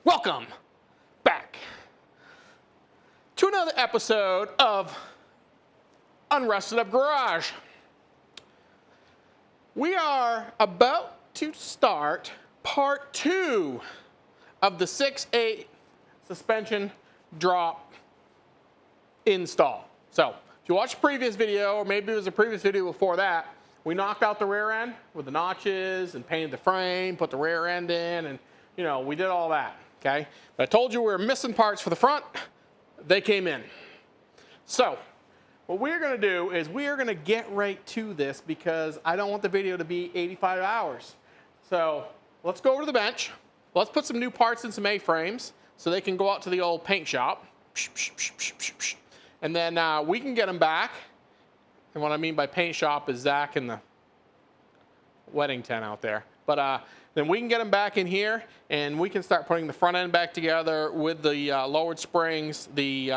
Welcome back to another episode of Unrested Up Garage. We are about to start part 2 of the 6/8 suspension drop install. So if you watched the previous video, or maybe it was a previous video before that, we knocked out the rear end with the notches and painted the frame, put the rear end in, and we did all that, okay? But I told you we were missing parts for the front. They came in. So what we're gonna do is we are gonna get right to this because I don't want the video to be 85 hours. So let's go over to the bench. Let's put some new parts in some A-frames so they can go out to the old paint shop. And then we can get them back. And what I mean by paint shop is Zach and the wedding tent out there. But then we can get them back in here and we can start putting the front end back together with the lowered springs, the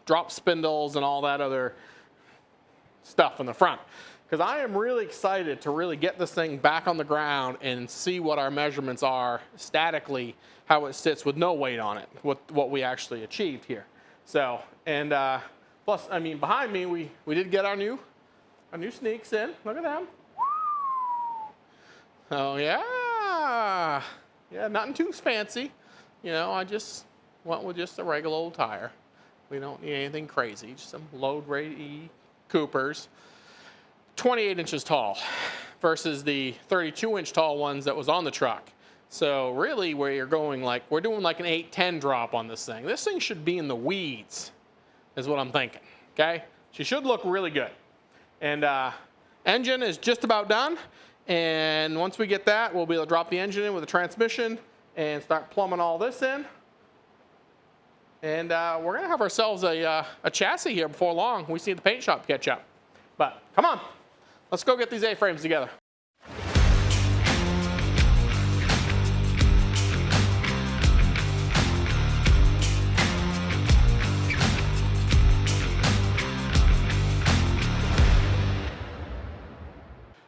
drop spindles, and all that other stuff in the front. Because I am really excited to really get this thing back on the ground and see what our measurements are statically, how it sits with no weight on it, what we actually achieved here. So, and plus, I mean, behind me, we did get our new sneaks in. Look at them. Oh, yeah. Yeah, nothing too fancy. I just went with just a regular old tire. We don't need anything crazy, just some load-ready Coopers. 28 inches tall versus the 32-inch tall ones that was on the truck. So really where you're going, we're doing like an 8-10 drop on this thing. This thing should be in the weeds is what I'm thinking, okay? She should look really good. And engine is just about done. And once we get that, we'll be able to drop the engine in with the transmission and start plumbing all this in. And we're gonna have ourselves a chassis here before long. We see the paint shop catch up. But come on, let's go get these A-frames together.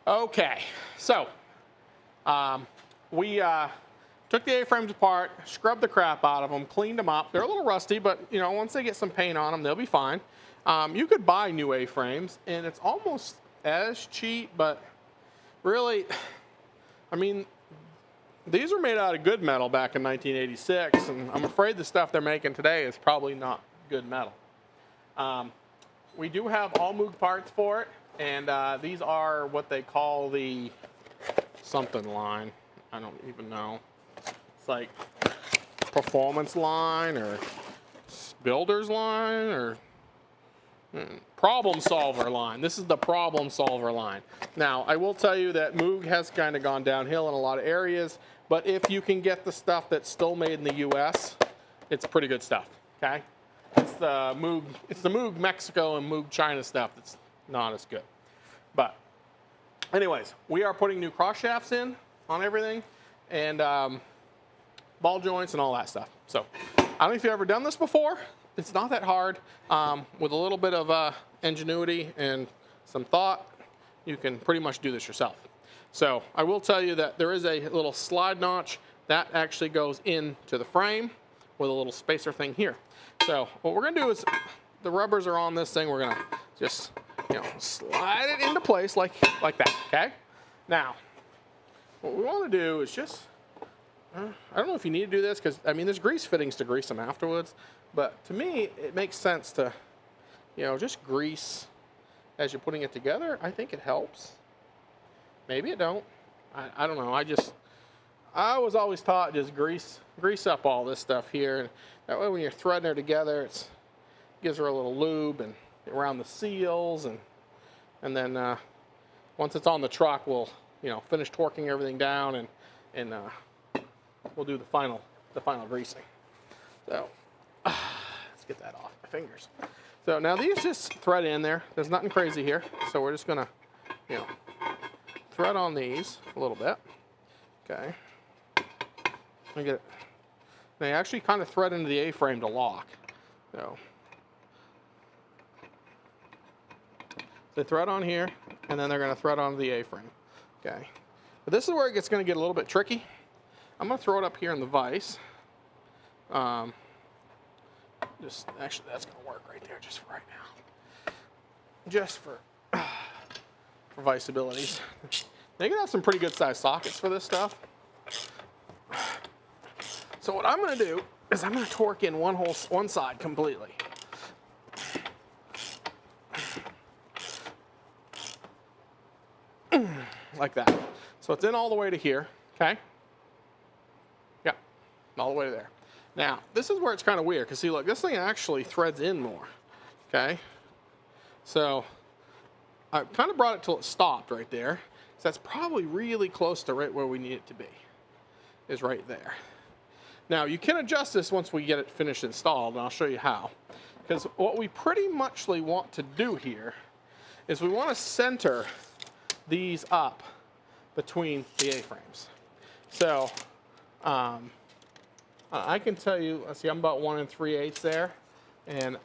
Okay, so we took the A-frames apart, scrubbed the crap out of them, cleaned them up. They're a little rusty, but once they get some paint on them, they'll be fine. You could buy new A-frames, and it's almost as cheap, but really, I mean, these were made out of good metal back in 1986, and I'm afraid the stuff they're making today is probably not good metal. We do have all Moog parts for it. And these are what they call the something line. I don't even know. It's like performance line or builder's line or problem solver line. This is the problem solver line. Now, I will tell you that Moog has kind of gone downhill in a lot of areas, but if you can get the stuff that's still made in the US, it's pretty good stuff, okay? It's the Moog Mexico and Moog China stuff that's not as good. But anyways, we are putting new cross shafts in on everything and ball joints and all that stuff. So I don't know if you've ever done this before. It's not that hard. With a little bit of ingenuity and some thought, you can pretty much do this yourself. So I will tell you that there is a little slide notch that actually goes into the frame with a little spacer thing here. So what we're gonna do is, the rubbers are on this thing. We're gonna just slide it into place like that, okay? Now, what we want to do is just, I don't know if you need to do this because, I mean, there's grease fittings to grease them afterwards, but to me, it makes sense to, just grease as you're putting it together. I think it helps. Maybe it don't. I don't know. I was always taught just grease up all this stuff here, and that way when you're threading her together, it gives her a little lube and around the seals, and then once it's on the truck, we'll finish torquing everything down, and we'll do the final greasing. So let's get that off my fingers. So now these just thread in there. There's nothing crazy here, so we're just gonna thread on these a little bit. Okay, I get it. They actually kind of thread into the A-frame to lock. So they thread on here, and then they're going to thread onto the A-frame. Okay, but this is where it's going to get a little bit tricky. I'm going to throw it up here in the vise, Just actually, that's going to work right there just for right now. Just for vice abilities. They can have some pretty good sized sockets for this stuff. So what I'm going to do is I'm going to torque in one side completely. Like that. So it's in all the way to here, okay? Yeah, all the way to there. Now, this is where it's kind of weird, because see, look, this thing actually threads in more, okay? So I kind of brought it till it stopped right there. So that's probably really close to right where we need it to be, is right there. Now, you can adjust this once we get it finished installed, and I'll show you how. Because what we pretty muchly want to do here is we want to center these up between the A-frames. So I can tell you, let's see, I'm about 1 3/8 there, and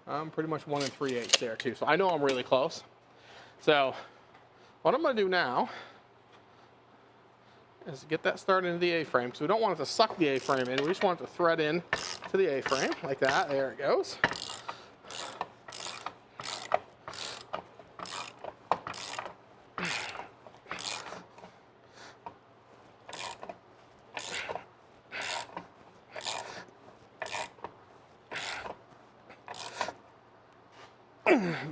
I'm pretty much 1 3/8 there too. So I know I'm really close. So what I'm going to do now is get that started into the A-frame, because we don't want it to suck the A-frame in. We just want it to thread in to the A-frame like that. There it goes.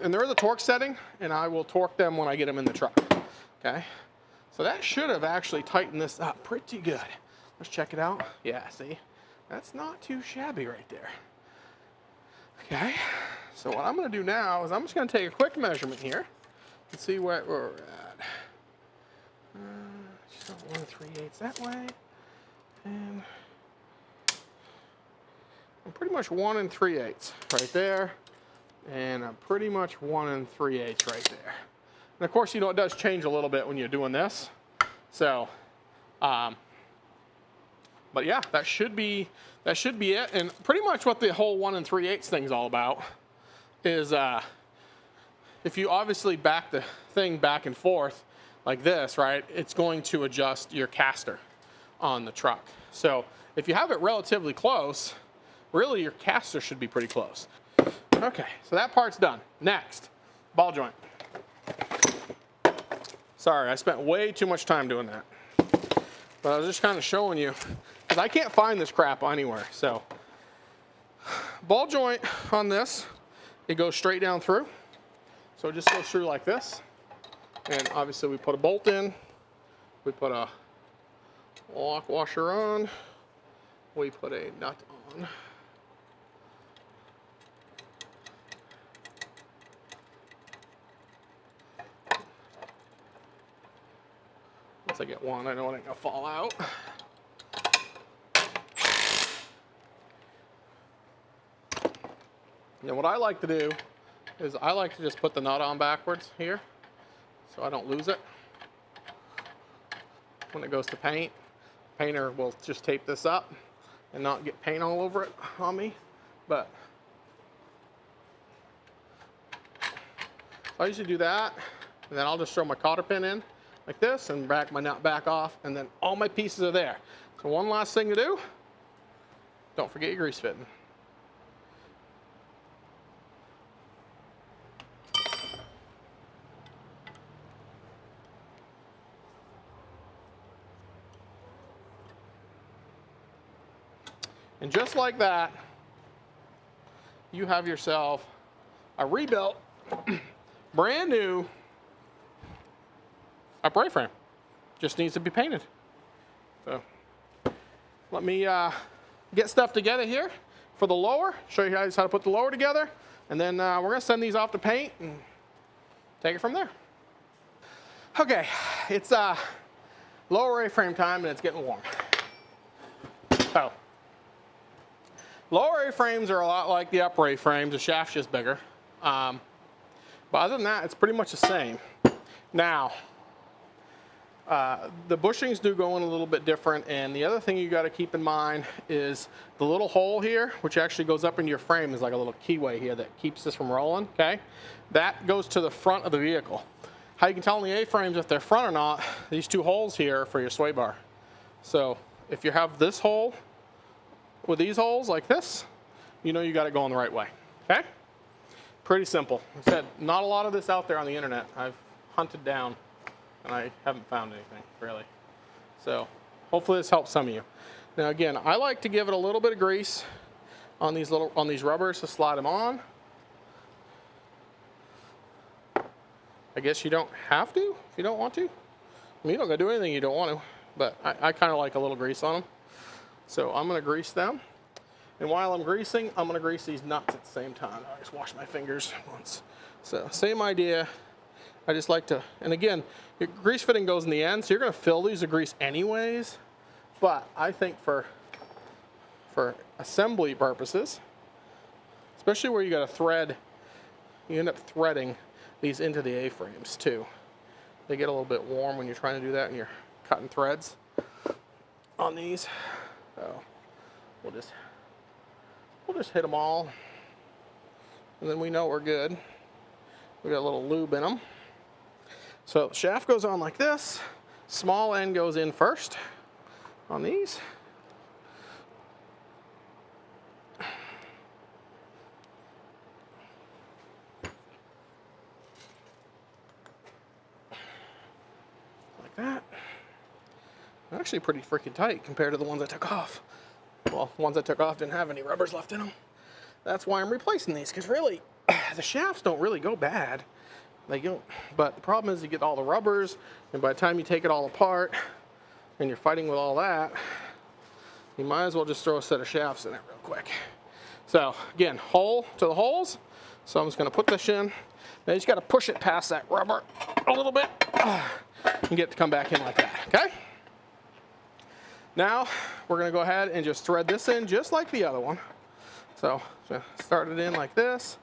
And there is a torque setting, and I will torque them when I get them in the truck. Okay, so that should have actually tightened this up pretty good. Let's check it out. Yeah, see, that's not too shabby right there. Okay, so what I'm going to do now is I'm just going to take a quick measurement here and see where we're at. Just 1 3/8 that way, and I'm pretty much 1 3/8 right there. And I'm pretty much 1 3/8 right there. And of course, you know, it does change a little bit when you're doing this. So, but yeah, that should be it. And pretty much what the whole 1 3/8 thing's all about is if you obviously back the thing back and forth like this, right, it's going to adjust your caster on the truck. So if you have it relatively close, really your caster should be pretty close. Okay, so that part's done. Next, ball joint. Sorry, I spent way too much time doing that. But I was just kind of showing you, because I can't find this crap anywhere. So, ball joint on this, it goes straight down through. So it just goes through like this. And obviously we put a bolt in. We put a lock washer on. We put a nut on. Once I get one, I know it ain't gonna fall out. Now what I like to do is I like to just put the nut on backwards here so I don't lose it. When it goes to paint, painter will just tape this up and not get paint all over it on me. But I usually do that, and then I'll just throw my cotter pin in like this and back my nut back off, and then all my pieces are there. So one last thing to do, don't forget your grease fitting. And just like that, you have yourself a rebuilt, brand new upper A-frame. Just needs to be painted. So let me get stuff together here for the lower, show you guys how to put the lower together, and then we're gonna send these off to paint and take it from there. Okay, it's lower A-frame time, and it's getting warm. So lower A-frames are a lot like the upper A-frames. The shaft's just bigger. But other than that, it's pretty much the same. Now, the bushings do go in a little bit different, and the other thing you got to keep in mind is the little hole here, which actually goes up into your frame, is like a little keyway here that keeps this from rolling, okay? That goes to the front of the vehicle. How you can tell in the A-frames if they're front or not, these two holes here are for your sway bar. So if you have this hole with these holes like this, you know you got it going the right way, okay? Pretty simple. Like I said, not a lot of this out there on the internet. I've hunted down and I haven't found anything really. So hopefully this helps some of you. Now again, I like to give it a little bit of grease on these rubbers to slide them on. I guess you don't have to if you don't want to. I mean, you don't gotta do anything you don't want to, but I kind of like a little grease on them. So I'm gonna grease them. And while I'm greasing, I'm gonna grease these nuts at the same time. I just wash my fingers once. So same idea. I just like to, and again, your grease fitting goes in the end, so you're gonna fill these with grease anyways. But I think for assembly purposes, especially where you got a thread, you end up threading these into the A-frames too. They get a little bit warm when you're trying to do that and you're cutting threads on these. So we'll just hit them all, and then we know we're good. We got a little lube in them. So the shaft goes on like this. Small end goes in first on these. Like that. They're actually pretty freaking tight compared to the ones I took off. Well, the ones I took off didn't have any rubbers left in them. That's why I'm replacing these, because really, the shafts don't really go bad. They don't, but the problem is you get all the rubbers, and by the time you take it all apart, and you're fighting with all that, you might as well just throw a set of shafts in it real quick. So again, hole to the holes. So I'm just gonna put this in. Now you just gotta push it past that rubber a little bit, and get it to come back in like that, okay? Now, we're gonna go ahead and just thread this in just like the other one. So start it in like this.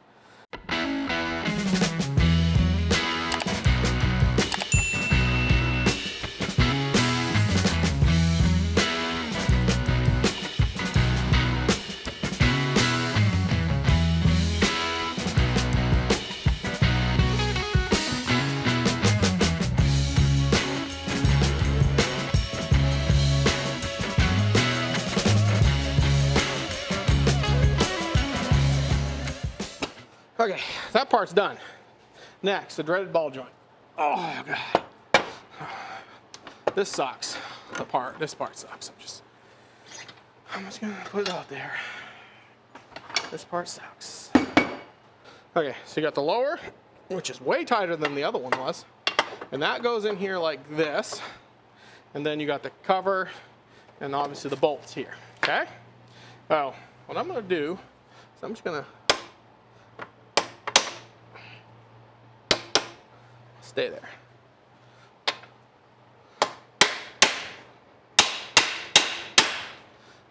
Okay, that part's done. Next, the dreaded ball joint. Oh God, this sucks. This part sucks. I'm just gonna put it out there. This part sucks. Okay, so you got the lower, which is way tighter than the other one was, and that goes in here like this, and then you got the cover, and obviously the bolts here. Okay. So what I'm gonna do is I'm just gonna stay there.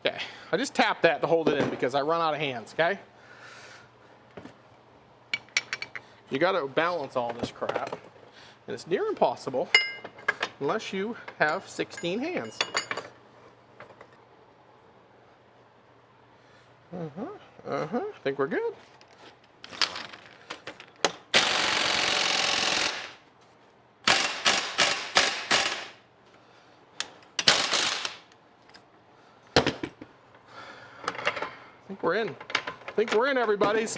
Okay, I just tap that to hold it in because I run out of hands, okay? You gotta balance all this crap, and it's near impossible unless you have 16 hands. I think we're good. I think we're in. I think we're in, everybody's.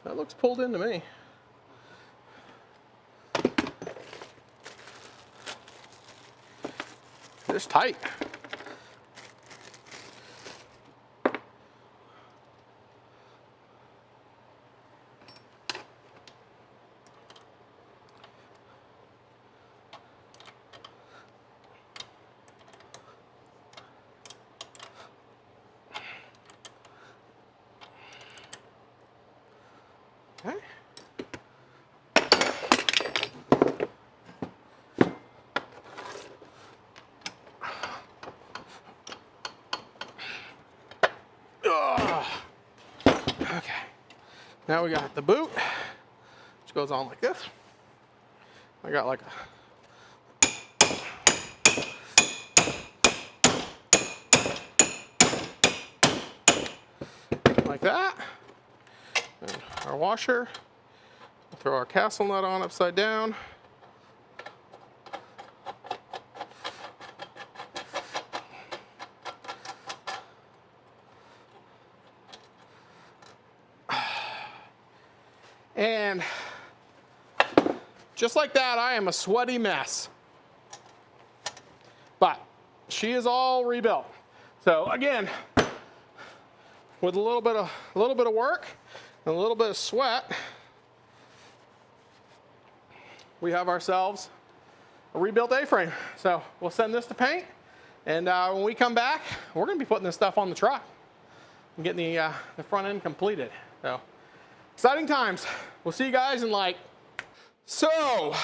That looks pulled in to me. It's tight. Okay. Okay. Now we got the boot, which goes on like this. I got like that. And our washer. We'll throw our castle nut on upside down. And just like that, I am a sweaty mess. But she is all rebuilt. So again, with a little bit of work and a little bit of sweat, we have ourselves a rebuilt A-frame. So we'll send this to paint, and when we come back, we're going to be putting this stuff on the truck and getting the front end completed. So exciting times. We'll see you guys in like. So,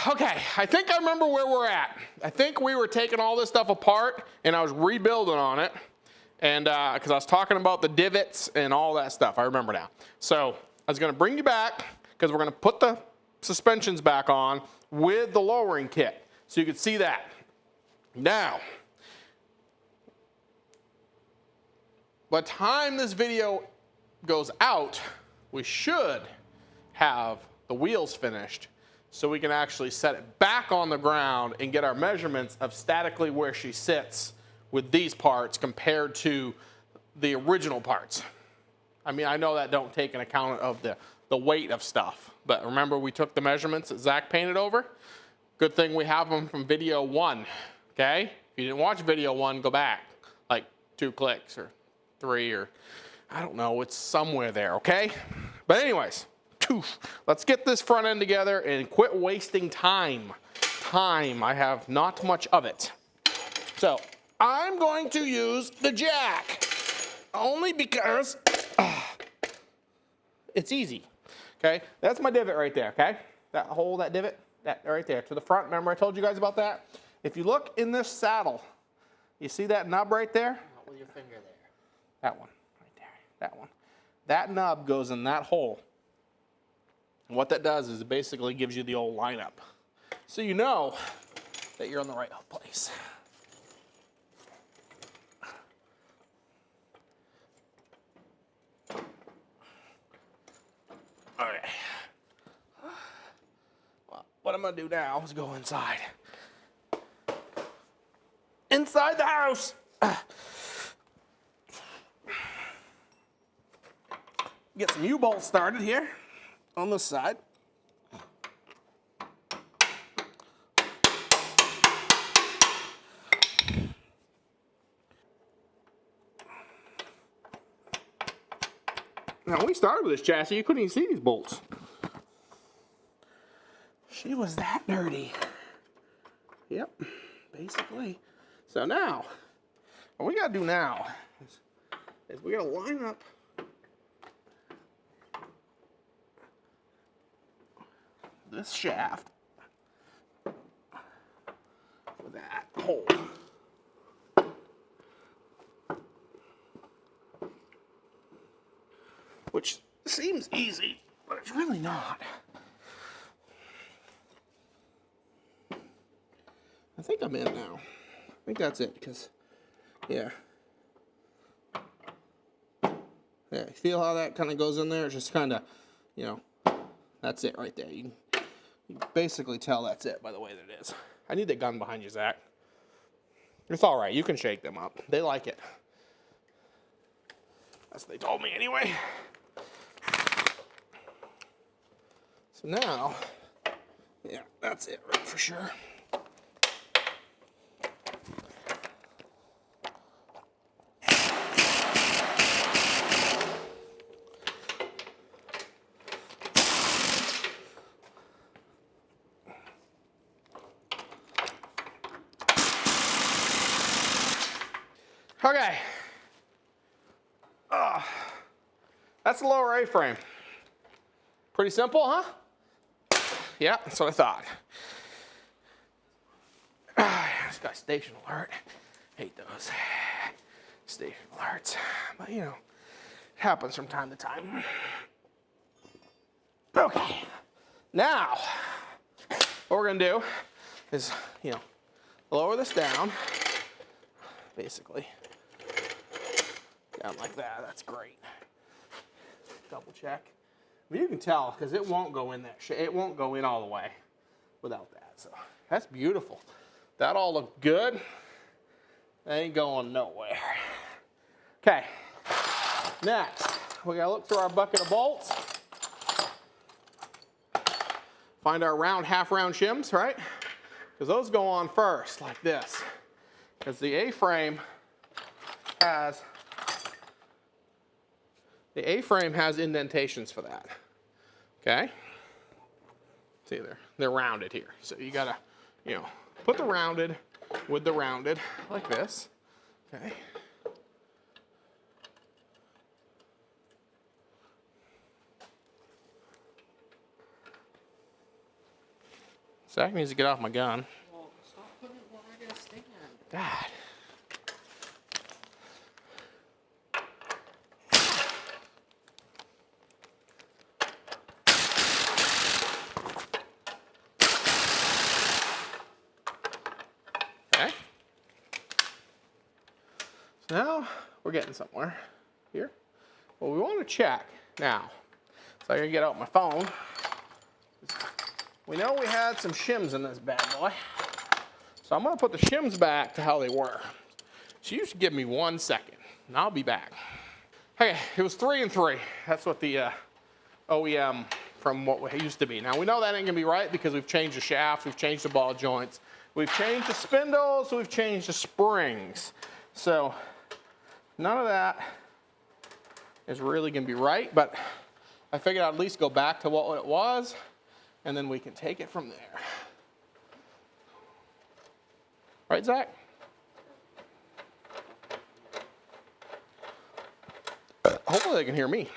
okay, I think I remember where we're at. I think we were taking all this stuff apart and I was rebuilding on it, and because I was talking about the divots and all that stuff. I remember now. So I was going to bring you back because we're going to put the suspensions back on with the lowering kit so you can see that. Now, by the time this video goes out, we should have the wheels finished, so we can actually set it back on the ground and get our measurements of statically where she sits with these parts compared to the original parts. I mean, I know that don't take an account of the weight of stuff, but remember we took the measurements that Zach painted over? Good thing we have them from video 1, okay? If you didn't watch video 1, go back like 2 clicks or 3 or I don't know, it's somewhere there, okay? But anyways, let's get this front end together and quit wasting time. I have not much of it. So I'm going to use the jack only because it's easy. Okay, that's my divot right there. Okay, that hole, that divot, that right there to the front. Remember I told you guys about that? If you look in this saddle, you see that nub right there? Not with your finger there. That one right there. That one. That nub goes in that hole. And what that does is it basically gives you the old lineup, so you know that you're in the right place. Okay. Well, what I'm gonna do now is go inside. Inside the house. Get some U-bolts started here on this side. Now, when we started with this chassis, you couldn't even see these bolts. She was that dirty. Yep, basically. So now, what we gotta do now is we gotta line up this shaft with that hole. Which seems easy, but it's really not. I think I'm in now. I think that's it, because, yeah. Yeah, you feel how that kind of goes in there? It's just kind of, you know, that's it right there. You can basically tell that's it by the way that it is. I need that gun behind you, Zach. It's all right. You can shake them up. They like it. That's what they told me anyway. So now, yeah, that's it right for sure. Okay. That's the lower A-frame. Pretty simple, huh? Yeah, that's what I thought. It's got station alert. Hate those station alerts. But, you know, it happens from time to time. Okay. Now, what we're going to do is, you know, lower this down. Basically. Down like that. That's great. Double check. I mean, you can tell because it won't go in that shape. It won't go in all the way without that. So that's beautiful. That all looked good. That ain't going nowhere. Okay. Next, we gotta look through our bucket of bolts. find our round, half round shims, right? Because those go on first, like this. Because the A-frame has indentations for that. Okay? See, they're rounded here. So you gotta, put the rounded with the rounded like this. Okay? Zach needs to get off my gun. Well, stop putting it where I gotta stand. God. Okay. So now we're getting somewhere here. Well, we want to check now. So I'm gonna get out my phone. We know we had some shims in this bad boy. So I'm gonna put the shims back to how they were. So you should give me 1 second and I'll be back. Okay, it was 3 and 3. That's what the OEM from what it used to be. Now we know that ain't gonna be right because we've changed the shafts, we've changed the ball joints, we've changed the spindles, we've changed the springs. So none of that is really gonna be right, but I figured I'd at least go back to what it was, and then we can take it from there. Right, Zach? Hopefully they can hear me.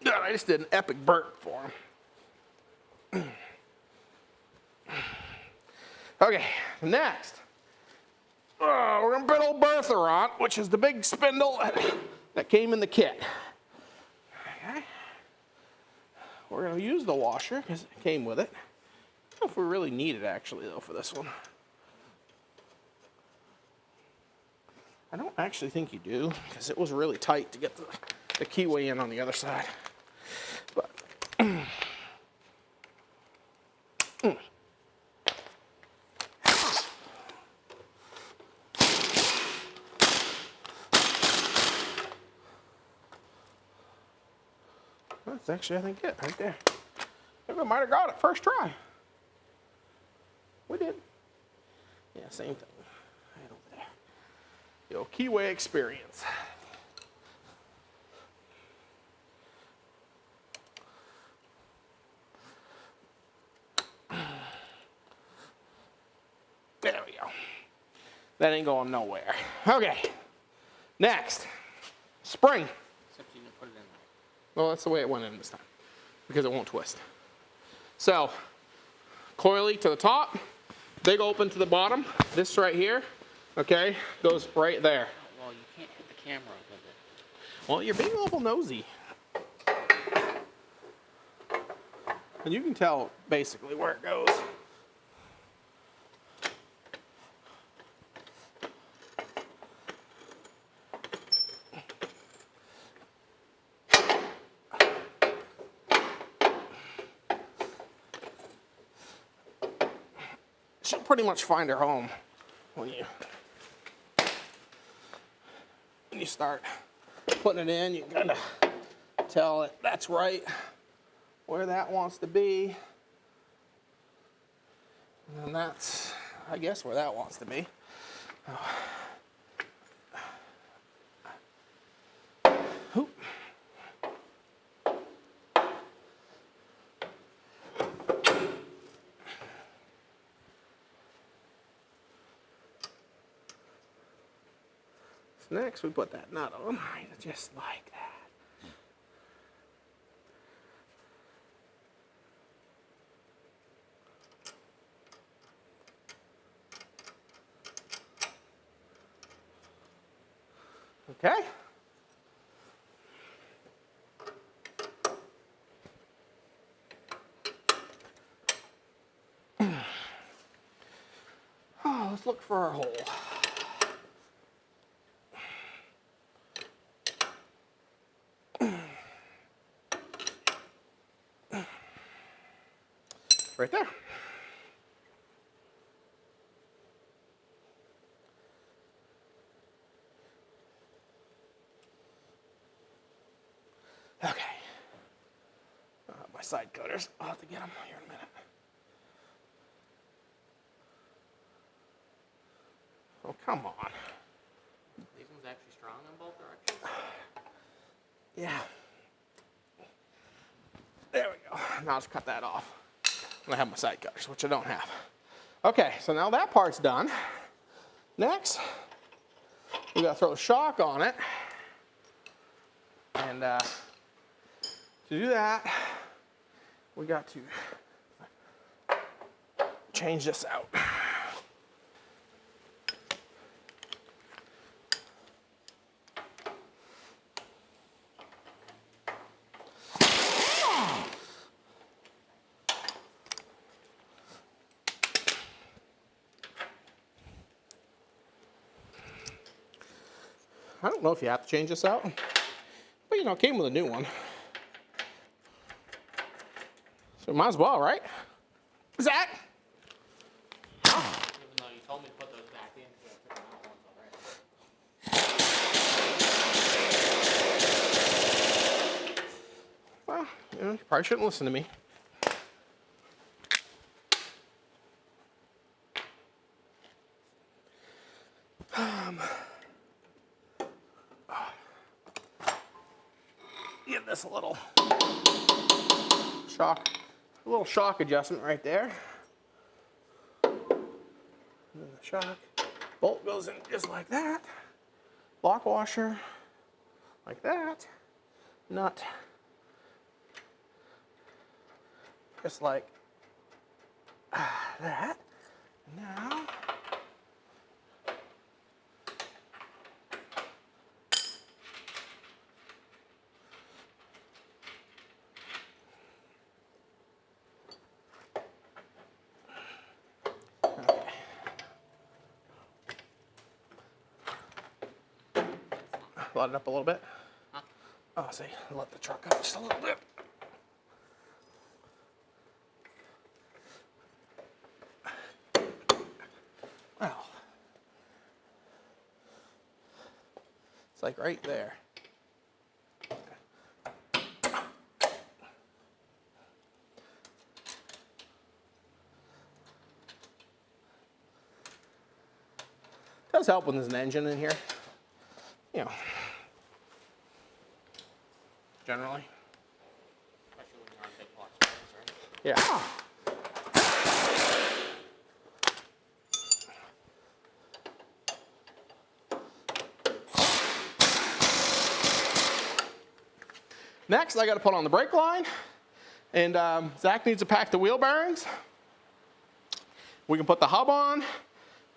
God, I just did an epic burp for them. Okay, next. We're gonna put old Bertha on, which is the big spindle that came in the kit. Okay. We're gonna use the washer because it came with it. I don't know if we really need it actually though for this one. I don't actually think you do because it was really tight to get the keyway in on the other side. But that's actually, I think, it right there. I think we might have got it first try. We did. Yeah, same thing. Right over there. The old keyway experience. There we go. That ain't going nowhere. Okay. Next. Spring. Except you didn't put it in there. Well, that's the way it went in this time, because it won't twist. So, coily to the top, big open to the bottom. This right here, okay, goes right there. Well, you can't hit the camera with it. Well, you're being awful nosy. And you can tell basically where it goes. She'll pretty much find her home when you start putting it in. You kind of tell it that's right where that wants to be, and that's, I guess, where that wants to be. Oop. Next, we put that nut on, just like that. Okay. Oh, let's look for our hole. Right there. Okay. side cutters. I'll have to get them here in a minute. Oh, come on. These ones actually strong in both directions? Yeah. There we go. Now let's cut that off. And I have my side cutters, which I don't have. Okay, so now that part's done. Next, we gotta throw a shock on it. And to do that, we got to change this out. I don't know if you have to change this out, but you know, it came with a new one. So might as well, right? Zach? Even though you told me to put those back in, because I took them out once already. Well, you know, you probably shouldn't listen to me. Give this a little shock adjustment right there. And then the shock bolt goes in just like that. Lock washer like that. Nut just like that. Now load it up a little bit. Huh? Oh, see, let the truck up just a little bit. Well, it's like right there. Does help when there's an engine in here, you know, generally. Especially when you're on big block springs, right? Yeah. Next, I got to put on the brake line, and Zach needs to pack the wheel bearings. We can put the hub on,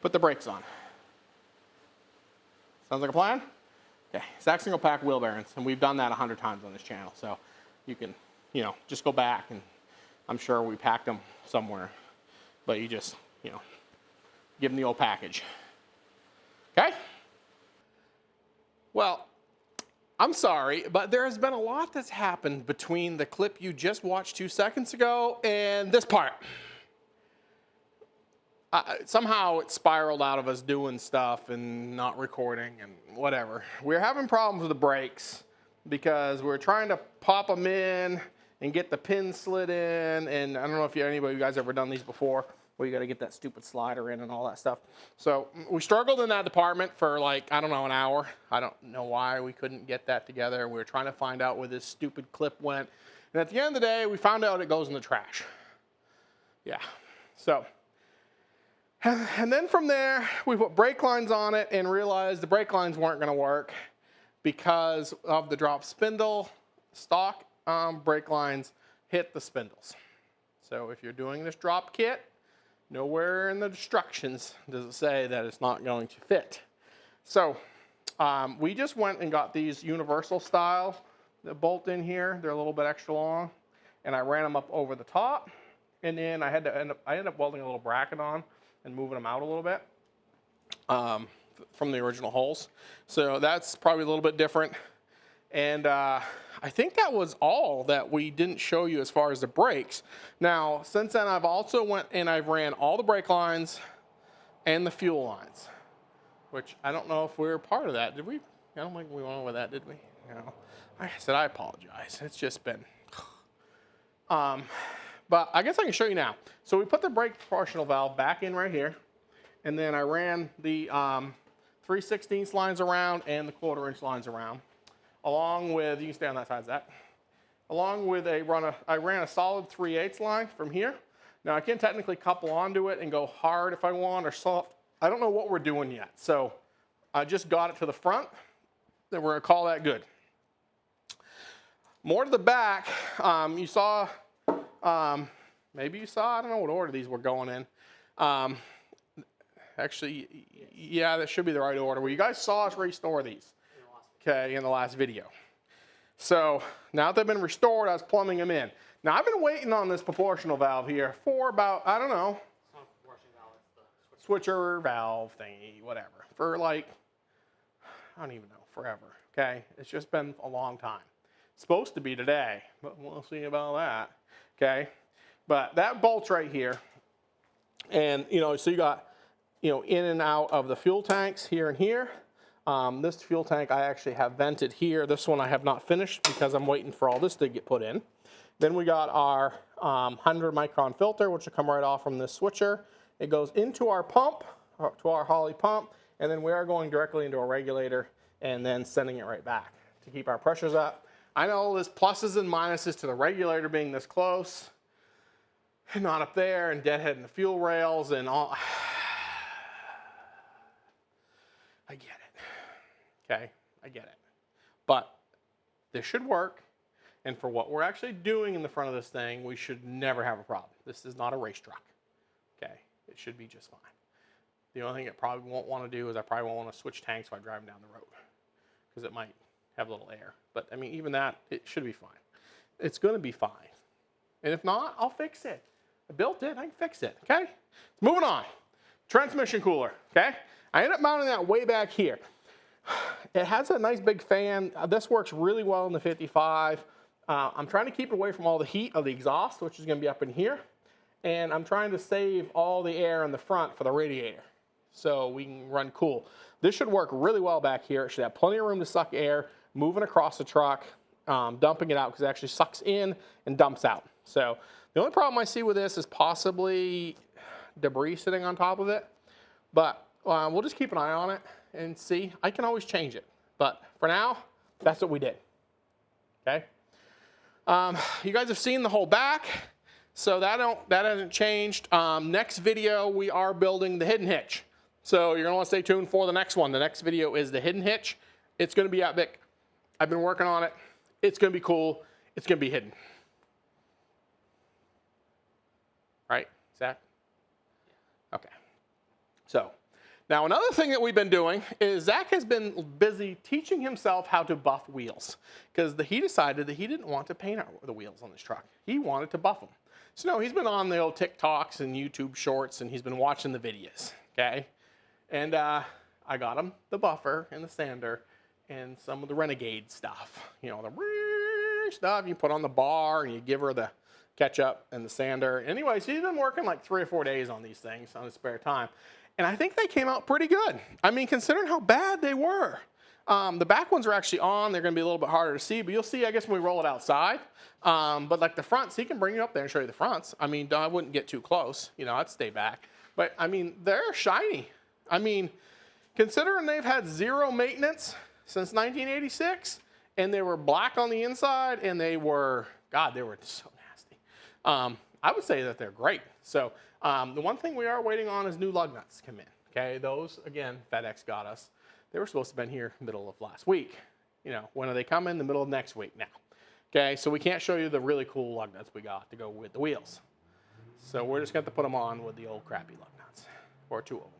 put the brakes on. Sounds like a plan? Okay, Zach's gonna go pack wheel bearings, and we've done that 100 times on this channel, so you can, you know, just go back, and I'm sure we packed them somewhere, but you just, you know, give them the old package. Okay? Well, I'm sorry, but there has been a lot that's happened between the clip you just watched 2 seconds ago and this part. Somehow it spiraled out of us doing stuff and not recording and whatever. We're having problems with the brakes because we're trying to pop them in and get the pin slid in. And I don't know if anybody of you guys ever done these before, where you got to get that stupid slider in and all that stuff. So we struggled in that department for like, I don't know, an hour. I don't know why we couldn't get that together. We were trying to find out where this stupid clip went. And at the end of the day, we found out it goes in the trash. Yeah, so. And then from there, we put brake lines on it and realized the brake lines weren't going to work because of the drop spindle. Stock brake lines hit the spindles. So if you're doing this drop kit, nowhere in the instructions does it say that it's not going to fit. So we just went and got these universal style that bolt in here. They're a little bit extra long, and I ran them up over the top. And then I ended up welding a little bracket on and moving them out a little bit from the original holes. So that's probably a little bit different. And I think that was all that we didn't show you as far as the brakes. Now, since then, I've also went and I've ran all the brake lines and the fuel lines, which I don't know if we were part of that. Did we? I don't think we went over that, did we? No. I said I apologize. It's just been But I guess I can show you now. So we put the brake proportional valve back in right here, and then I ran the 3/16 lines around and the 1/4 inch lines around, along with, you can stay on that side, Zach, along with I ran a solid 3/8 line from here. Now I can technically couple onto it and go hard if I want, or soft. I don't know what we're doing yet. So I just got it to the front, then we're gonna call that good. More to the back, you saw, maybe you saw, I don't know what order these were going in. Actually, yeah, that should be the right order. Well, you guys saw us restore these, okay, in the last video. So now that they've been restored, I was plumbing them in. Now I've been waiting on this proportional valve here for about, I don't know, It's not a proportion valve, it's the switcher valve thingy, whatever, for like, I don't even know, forever, okay? It's just been a long time. It's supposed to be today, but we'll see about that, okay? But that bolt's right here. And, you know, so you got, you know, in and out of the fuel tanks here and here. This fuel tank I actually have vented here. This one I have not finished because I'm waiting for all this to get put in. Then we got our 100 micron filter, which will come right off from this switcher. It goes into our pump, to our Holley pump, and then we are going directly into a regulator and then sending it right back to keep our pressures up. I know there's pluses and minuses to the regulator being this close and not up there, and deadheading the fuel rails and all. I get it, okay? I get it. But this should work, and for what we're actually doing in the front of this thing, we should never have a problem. This is not a race truck, okay? It should be just fine. The only thing it probably won't want to do is I probably won't want to switch tanks while driving down the road, because it might have a little air. But I mean, even that, it should be fine. It's going to be fine. And if not, I'll fix it. I built it, I can fix it, okay? Moving on. Transmission cooler, okay? I ended up mounting that way back here. It has a nice big fan. This works really well in the 55. I'm trying to keep it away from all the heat of the exhaust, which is going to be up in here. And I'm trying to save all the air in the front for the radiator, so we can run cool. This should work really well back here. It should have plenty of room to suck air, moving across the truck, dumping it out, because it actually sucks in and dumps out. So the only problem I see with this is possibly debris sitting on top of it. But we'll just keep an eye on it and see. I can always change it. But for now, that's what we did. Okay? You guys have seen the whole back. So that hasn't changed. Next video, we are building the hidden hitch. So you're going to want to stay tuned for the next one. The next video is the hidden hitch. It's going to be epic. I've been working on it. It's going to be cool. It's going to be hidden. Right, Zach? Okay. So now another thing that we've been doing is Zach has been busy teaching himself how to buff wheels, because he decided that he didn't want to paint the wheels on this truck. He wanted to buff them. So no, he's been on the old TikToks and YouTube shorts, and he's been watching the videos, okay? And I got him the buffer and the sander and some of the Renegade stuff. You know, the stuff you put on the bar, and you give her the ketchup and the sander. Anyways, he's been working like 3 or 4 days on these things on his spare time. And I think they came out pretty good. I mean, considering how bad they were. The back ones are actually on. They're going to be a little bit harder to see, but you'll see, I guess, when we roll it outside. But like the fronts, he can bring you up there and show you the fronts. I mean, I wouldn't get too close. You know, I'd stay back. But I mean, they're shiny. I mean, considering they've had zero maintenance since 1986, and they were black on the inside, and they were, God, they were so nasty. I would say that they're great. So the one thing we are waiting on is new lug nuts to come in. Okay, those, again, FedEx got us. They were supposed to have been here middle of last week. You know, when are they coming? The middle of next week now. Okay, so we can't show you the really cool lug nuts we got to go with the wheels. So we're just going to put them on with the old crappy lug nuts, or 2 of them.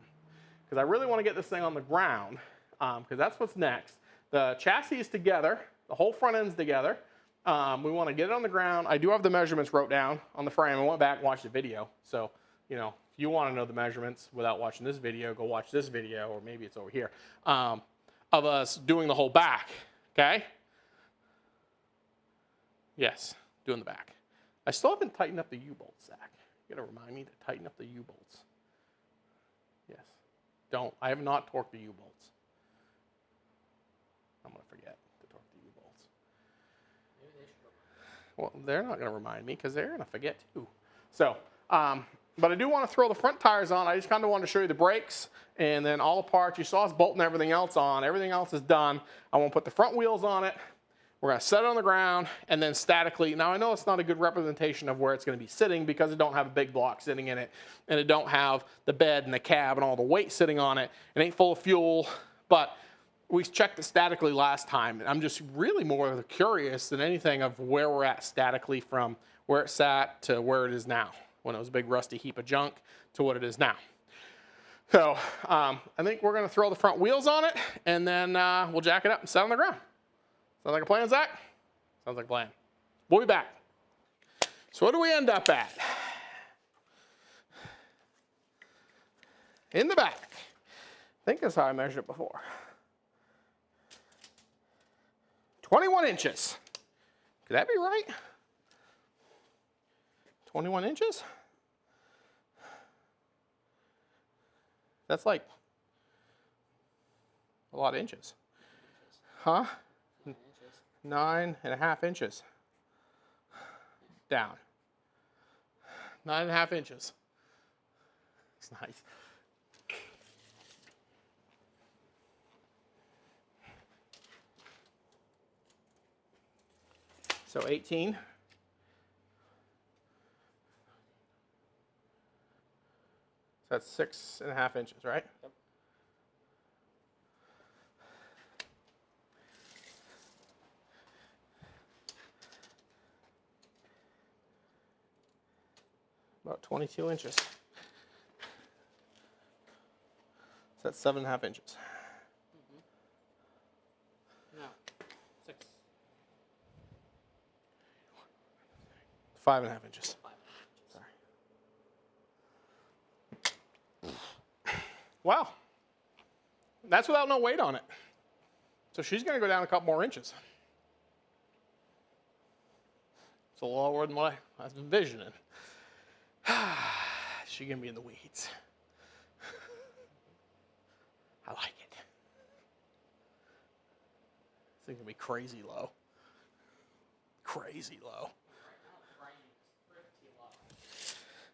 Because I really want to get this thing on the ground, because that's what's next. The chassis is together. The whole front end's together. We want to get it on the ground. I do have the measurements wrote down on the frame. I went back and watched the video. So, you know, if you want to know the measurements without watching this video, go watch this video, or maybe it's over here, of us doing the whole back, okay? Yes, doing the back. I still haven't tightened up the U-bolts, Zach. You got to remind me to tighten up the U-bolts. Yes. I have not torqued the U-bolts. I'm going to forget to torque the U-bolts. Maybe they should go. Well, they're not going to remind me because they're going to forget too. So, but I do want to throw the front tires on. I just kind of wanted to show you the brakes and then all the parts. You saw us bolting everything else on. Everything else is done. I want to put the front wheels on it. We're going to set it on the ground and then statically. Now, I know it's not a good representation of where it's going to be sitting because it don't have a big block sitting in it and it don't have the bed and the cab and all the weight sitting on it. It ain't full of fuel, but we checked it statically last time. And I'm just really more curious than anything of where we're at statically from where it sat to where it is now, when it was a big rusty heap of junk to what it is now. So I think we're going to throw the front wheels on it and then we'll jack it up and set it on the ground. Sound like a plan, Zach? Sounds like a plan. We'll be back. So what do we end up at? In the back. I think that's how I measured it before. 21 inches. Could that be right? 21 inches? That's like a lot of inches. Huh? 9.5 inches. Down. 9.5 inches. It's nice. So 18. So that's 6.5 inches, right? Yep. About 22 inches. So that's 7.5 inches. No, 6. 5.5 inches. 5 inches. Sorry. Wow. That's without no weight on it. So she's going to go down a couple more inches. It's a little lower than what I was envisioning. She's going to be in the weeds. I like it. This thing's going to be crazy low. Crazy low.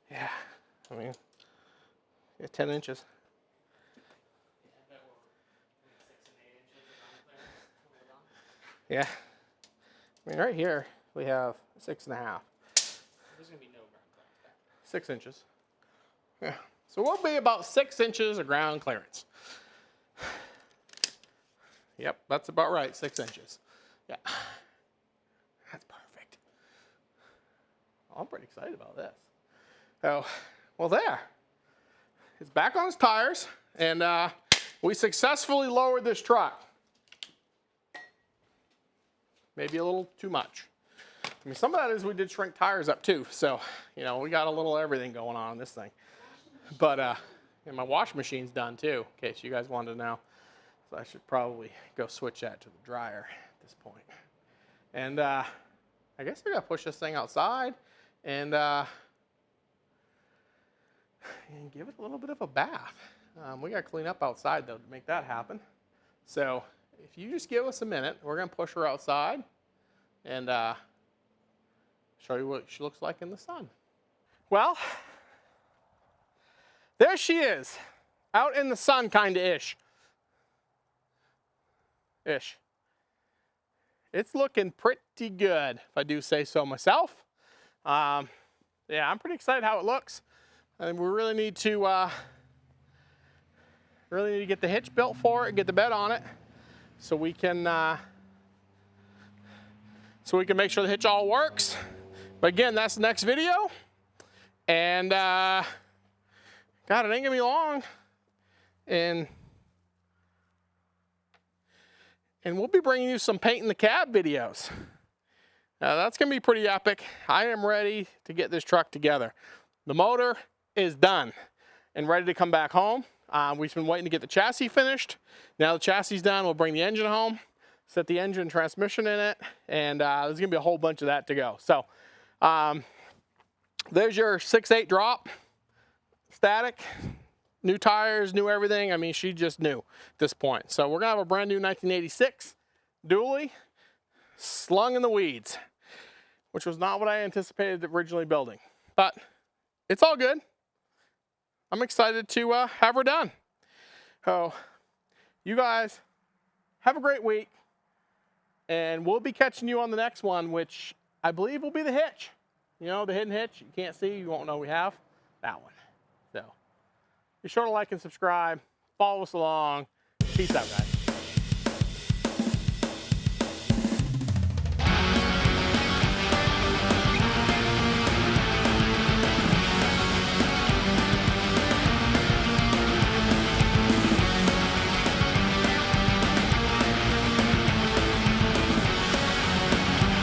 Yeah, I mean, 10 inches. Yeah, I mean, right here we have 6.5. There's gonna be no ground clearance. 6 inches. Yeah, so we'll be about 6 inches of ground clearance. Yep, that's about right, 6 inches. Yeah, that's perfect. I'm pretty excited about this. So, well, there. It's back on its tires, and we successfully lowered this truck. Maybe a little too much. I mean, some of that is we did shrink tires up too, so, you know, we got a little everything going on in this thing. But, and my washing machine's done too, in case you guys wanted to know. So I should probably go switch that to the dryer at this point. And I guess I gotta push this thing outside and give it a little bit of a bath. We got to clean up outside, though, to make that happen. So if you just give us a minute, we're going to push her outside and show you what she looks like in the sun. Well, there she is, out in the sun, kind of ish. It's looking pretty good, if I do say so myself. Yeah, I'm pretty excited how it looks. And we really need to get the hitch built for it, get the bed on it, so we can make sure the hitch all works. But again, that's the next video. And God, it ain't gonna be long. And we'll be bringing you some painting the cab videos. That's gonna be pretty epic. I am ready to get this truck together. The motor is done and ready to come back home. We've been waiting to get the chassis finished. Now the chassis is done, we'll bring the engine home, set the engine and transmission in it, and there's gonna be a whole bunch of that to go. So there's your 6.8 drop, static, new tires, new everything. I mean, she's just new at this point. So we're gonna have a brand new 1986 dually slung in the weeds. which was not what I anticipated originally building. But it's all good. I'm excited to have her done. So you guys have a great week, and we'll be catching you on the next one, which I believe will be the hitch. You know, the hidden hitch you can't see, you won't know we have. That one. So be sure to like and subscribe. Follow us along. Peace out, guys.